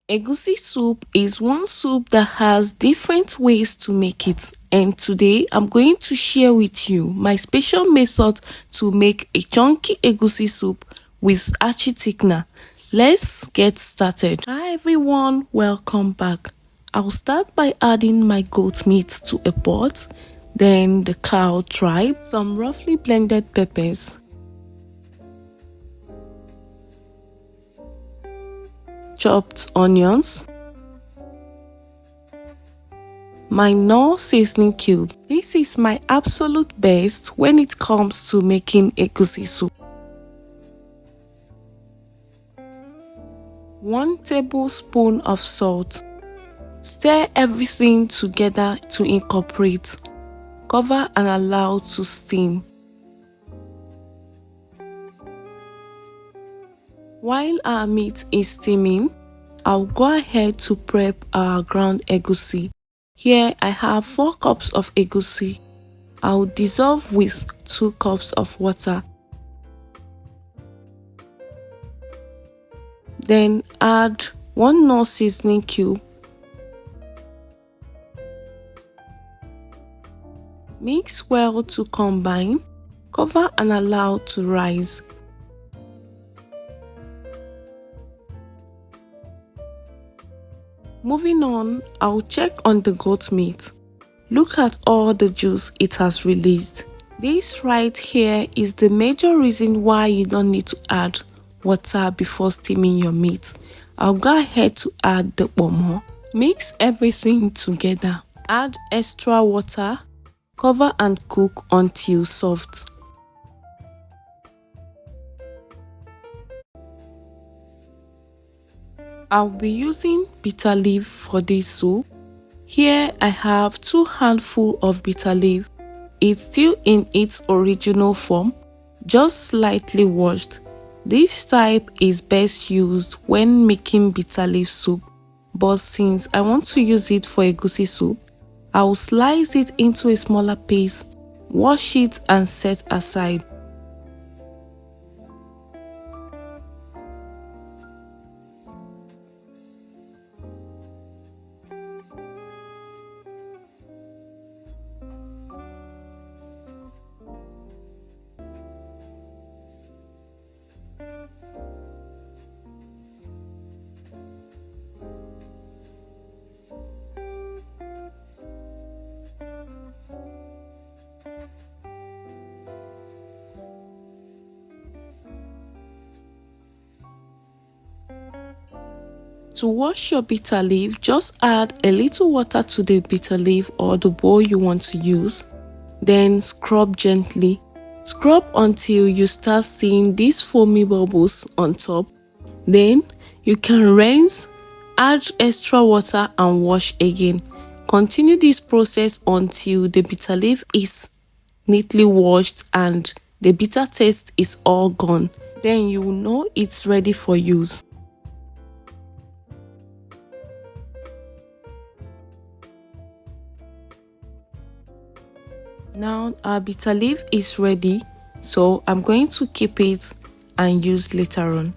Egusi soup is one soup that has different ways to make it, and today I'm going to share with you my special method to make a chunky egusi soup with achi thickener. Let's get started. Hi everyone, welcome back. I'll start by adding my goat meat to a pot, then the cow tripe, some roughly blended peppers, chopped onions, my Knorr seasoning cube. This is my absolute best when it comes to making egusi soup. 1 tablespoon of salt. Stir everything together to incorporate. Cover and allow to steam. While our meat is steaming, I'll go ahead to prep our ground egusi. Here I have 4 cups of egusi. I'll dissolve with 2 cups of water. Then add 1 Knorr seasoning cube. Mix well to combine. Cover and allow to rise. Moving on, I'll check on the goat meat. Look at all the juice it has released. This right here is the major reason why you don't need to add water before steaming your meat. I'll go ahead to add the pomo. Mix everything together. Add extra water. Cover and cook until soft. I'll be using bitter leaf for this soup. Here I have 2 handfuls of bitter leaf. It's still in its original form, just slightly washed. This type is best used when making bitter leaf soup, but since I want to use it for egusi soup, I'll slice it into a smaller piece, wash it and set aside. To wash your bitter leaf, just add a little water to the bitter leaf or the bowl you want to use. Then scrub gently. Scrub until you start seeing these foamy bubbles on top. Then you can rinse, add extra water and wash again. Continue this process until the bitter leaf is neatly washed and the bitter taste is all gone. Then you will know it's ready for use. Now our bitter leaf is ready, so I'm going to keep it and use later on.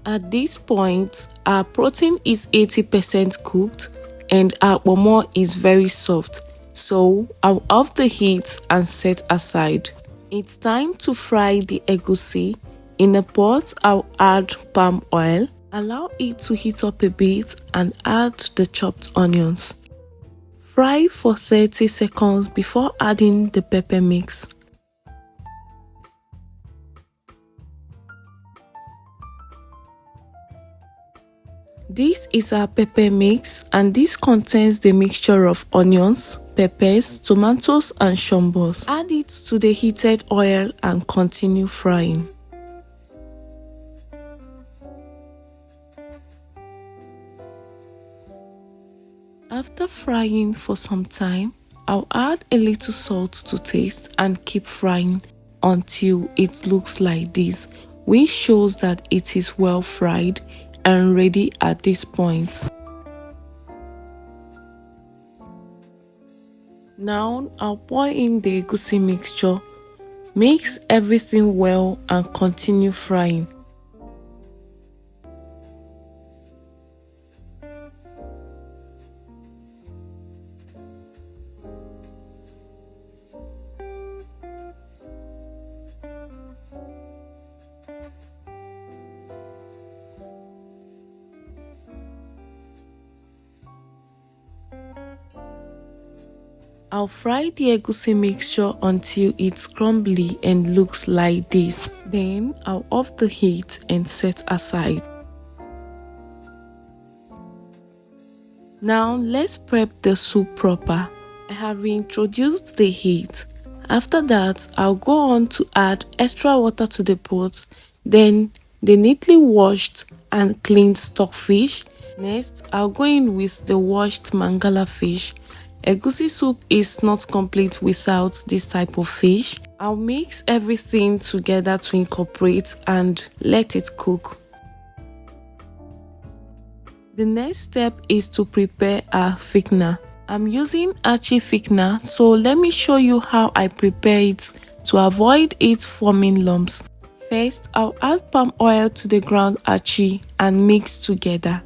At this point, our protein is 80% cooked and our pomo is very soft, so I'll off the heat and set aside. It's time to fry the egusi. In a pot, I'll add palm oil. Allow it to heat up a bit and add the chopped onions. Fry for 30 seconds before adding the pepper mix. This is our pepper mix and this contains the mixture of onions, peppers, tomatoes and shombos. Add it to the heated oil and continue frying. After frying for some time, I'll add a little salt to taste and keep frying until it looks like this, which shows that it is well fried and ready at this point. Now I'll pour in the egusi mixture, mix everything well and continue frying. I'll fry the egusi mixture until it's crumbly and looks like this. Then I'll off the heat and set aside. Now let's prep the soup proper. I have reintroduced the heat. After that, I'll go on to add extra water to the pot, then the neatly washed and cleaned stockfish. Next, I'll go in with the washed mangala fish. Egusi soup is not complete without this type of fish. I'll mix everything together to incorporate and let it cook. The next step is to prepare our thickener. I'm using achi thickener, so let me show you how I prepare it to avoid it forming lumps. First, I'll add palm oil to the ground achi and mix together.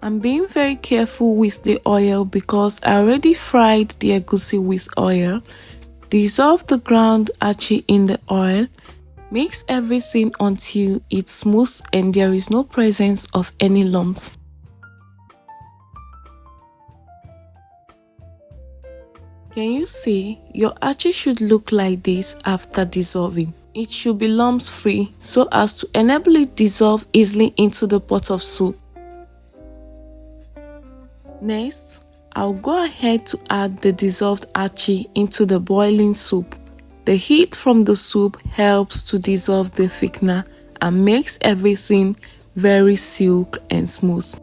I'm being very careful with the oil because I already fried the egusi with oil. Dissolve the ground achi in the oil. Mix everything until it's smooth and there is no presence of any lumps. Can you see? Your achi should look like this after dissolving. It should be lumps free so as to enable it dissolve easily into the pot of soup. Next, I'll go ahead to add the dissolved achi into the boiling soup. The heat from the soup helps to dissolve the thickener and makes everything very silky and smooth.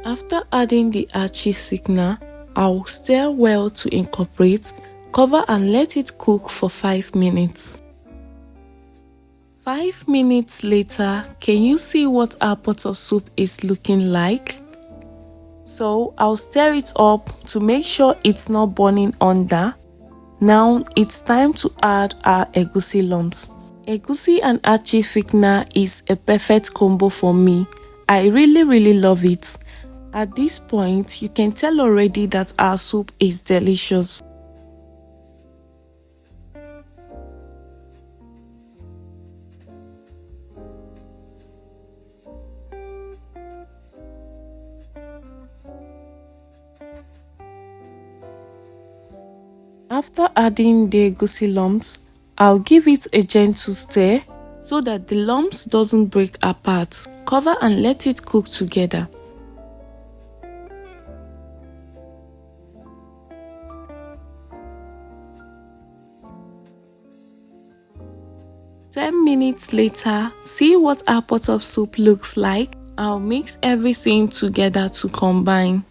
After adding the achi thickener, I'll stir well to incorporate, cover and let it cook for 5 minutes. 5 minutes later, can you see what our pot of soup is looking like? So I'll stir it up to make sure it's not burning under. Now it's time to add our egusi lumps. Egusi and achi thickener is a perfect combo for me. I really love it. At this point, you can tell already that our soup is delicious. After adding the egusi lumps, I'll give it a gentle stir so that the lumps doesn't break apart. Cover and let it cook together. Ten minutes later, see what our pot of soup looks like. I'll mix everything together to combine.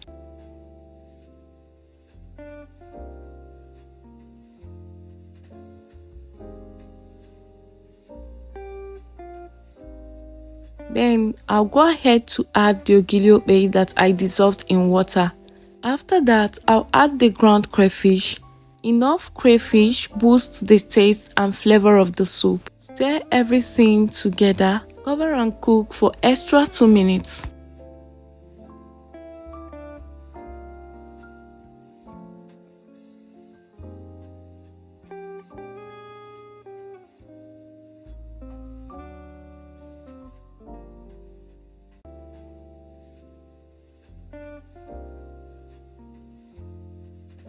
Then I'll go ahead to add the ogiliope that I dissolved in water. After that, I'll add the ground crayfish. Enough crayfish boosts the taste and flavor of the soup. Stir everything together, cover and cook for extra 2 minutes.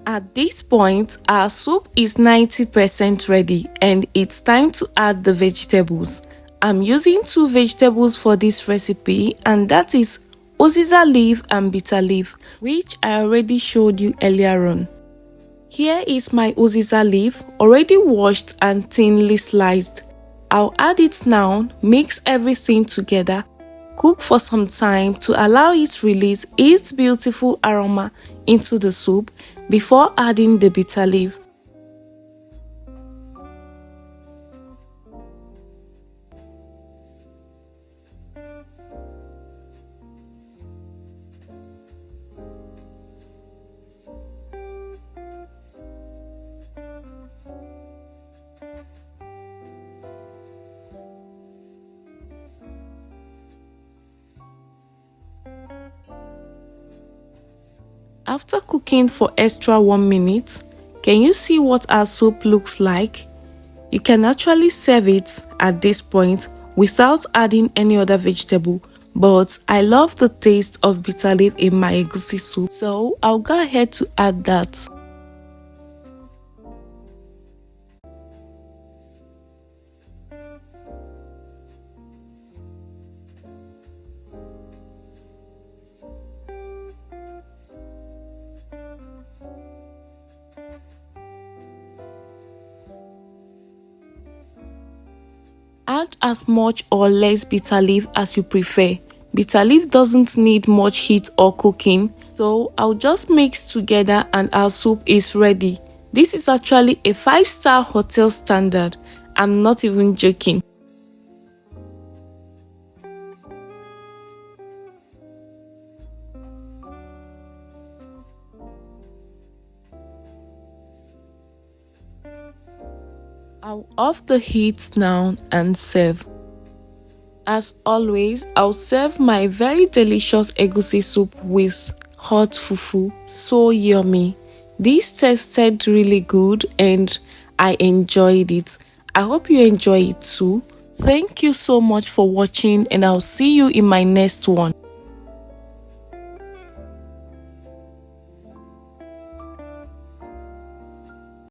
At this point, our soup is 90% ready and it's time to add the vegetables. I'm using 2 vegetables for this recipe, and that is uziza leaf and bitter leaf, which I already showed you earlier on. Here is my uziza leaf, already washed and thinly sliced. I'll add it now, mix everything together, cook for some time to allow it to release its beautiful aroma into the soup before adding the bitter leaf. After cooking for extra 1 minute, can you see what our soup looks like? You can actually serve it at this point without adding any other vegetable, but I love the taste of bitter leaf in my egusi soup, so I'll go ahead to add that. Add as much or less bitter leaf as you prefer. Bitter leaf doesn't need much heat or cooking, so I'll just mix together and our soup is ready. This is actually a 5-star hotel standard. I'm not even joking. I'll off the heat now and serve. As always, I'll serve my very delicious egusi soup with hot fufu. So yummy. This tasted really good and I enjoyed it. I hope you enjoy it too. Thank you so much for watching and I'll see you in my next one.